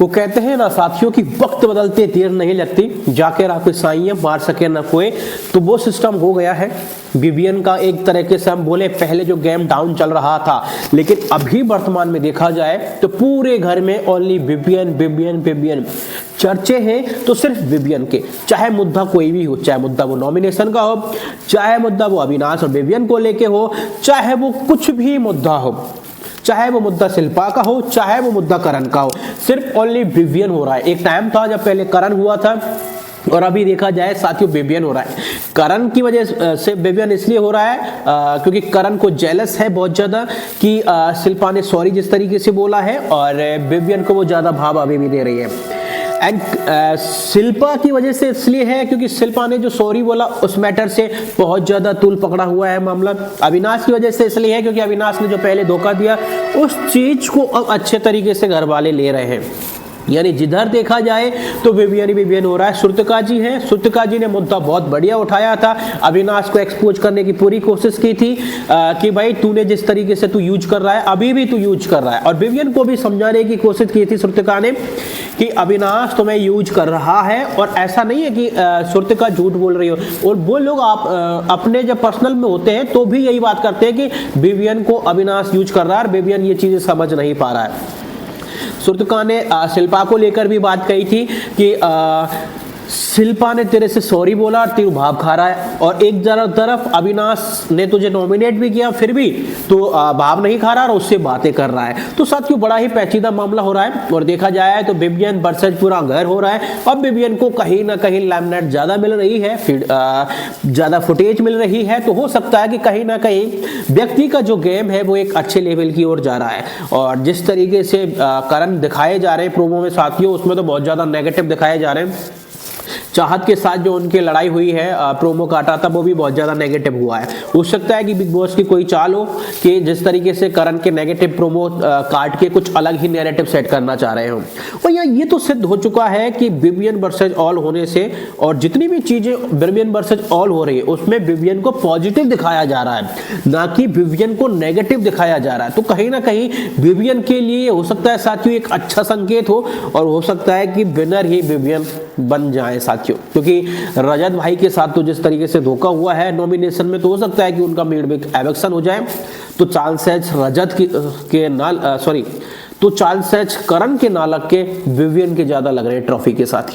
वो कहते हैं ना साथियों कि वक्त बदलते देर नहीं लगती, जाके राह साइयां मार सके ना कोई। तो वो सिस्टम हो गया है विवियन का। एक तरीके से हम बोले पहले जो गेम डाउन चल रहा था, लेकिन अभी वर्तमान में देखा जाए तो पूरे घर में ओनली विवियन विवियन विवियन चर्चे हैं, तो सिर्फ विवियन के। चाहे मुद्दा कोई भी हो, चाहे मुद्दा वो नॉमिनेशन का हो, चाहे मुद्दा वो अविनाश और विवियन को लेके हो, चाहे वो कुछ भी मुद्दा हो, चाहे वो मुद्दा शिल्पा का हो, चाहे वो मुद्दा करण का हो, सिर्फ ओनली विवियन हो रहा है। एक टाइम था जब पहले करण हुआ था, और अभी देखा जाए साथियों विवियन हो रहा है। करण की वजह से विवियन इसलिए हो रहा है क्योंकि करण को जेलस है बहुत ज्यादा कि शिल्पा ने सॉरी जिस तरीके से बोला है, और विवियन को वो ज्यादा भाव अभी भी दे रही है। एंड शिल्पा की वजह से इसलिए है क्योंकि शिल्पा ने जो सॉरी बोला उस मैटर से बहुत ज्यादा तूल पकड़ा हुआ है मामला। अविनाश की वजह से इसलिए है क्योंकि अविनाश ने जो पहले धोखा दिया उस चीज को अब अच्छे तरीके से घर वाले ले रहे हैं। यानी जिधर देखा जाए तो विवियन ही विवियन हो रहा है। श्रुतिका जी हैं, श्रुतिका जी ने मुद्दा बहुत बढ़िया उठाया था, अविनाश को एक्सपोज करने की पूरी कोशिश की थी कि भाई तूने जिस तरीके से तू यूज कर रहा है अभी भी तू यूज कर रहा है, और विवियन को भी समझाने की कोशिश की थी श्रुतिका ने कि अविनाश तुम्हें यूज कर रहा है, और ऐसा नहीं है कि श्रुतिका झूठ बोल रही हो। और वो लोग आप अपने जब पर्सनल में होते हैं तो भी यही बात करते हैं कि विवियन को अविनाश यूज कर रहा है, और विवियन ये चीजें समझ नहीं पा रहा है। श्रुतिका ने शिल्पा को लेकर भी बात कही थी कि शिल्पा ने तेरे से सॉरी बोला और तू भाव खा रहा है, और एक तरफ अविनाश ने तुझे नॉमिनेट भी किया फिर भी तो भाव नहीं खा रहा और उससे बातें कर रहा है। तो साथियों बड़ा ही पेचीदा मामला हो रहा है, और देखा जाए तो विवियन वर्सेस पूरा घर हो रहा है। अब विवियन को कहीं ना कहीं लाइमलाइट ज्यादा मिल रही है, ज्यादा फुटेज मिल रही है, तो हो सकता है कि कहीं ना कहीं व्यक्ति का जो गेम है वो एक अच्छे लेवल की ओर जा रहा है। और जिस तरीके से करण दिखाए जा रहे हैं प्रोमो में साथियों, उसमें तो बहुत ज्यादा नेगेटिव दिखाए जा रहे हैं। चाहत के साथ जो उनकी लड़ाई हुई है प्रोमो काटा था वो भी बहुत ज्यादा नेगेटिव हुआ है। हो सकता है कि बिग बॉस की कोई चाल हो कि जिस तरीके से करण के नेगेटिव प्रोमो काट के कुछ अलग ही नैरेटिव सेट करना चाह रहे हो। और यहाँ ये तो सिद्ध हो चुका है कि विवियन वर्सेस ऑल होने से, और जितनी भी चीजें विवियन वर्सेस ऑल हो रही है उसमें विवियन को पॉजिटिव दिखाया जा रहा है, ना कि विवियन को नेगेटिव दिखाया जा रहा है। तो कहीं ना कहीं विवियन के लिए हो सकता है साथियों एक अच्छा संकेत हो, और हो सकता है कि विनर ही विवियन बन जाए साथियों, क्योंकि रजत भाई के साथ तो जिस तरीके से धोखा हुआ है नॉमिनेशन में, तो हो सकता है कि उनका मिड एविक्शन हो जाए। तो चांसेस रजत के नाल सॉरी तो चांसेस करण के नालक के विवियन के ज्यादा लग रहे हैं ट्रॉफी के साथ।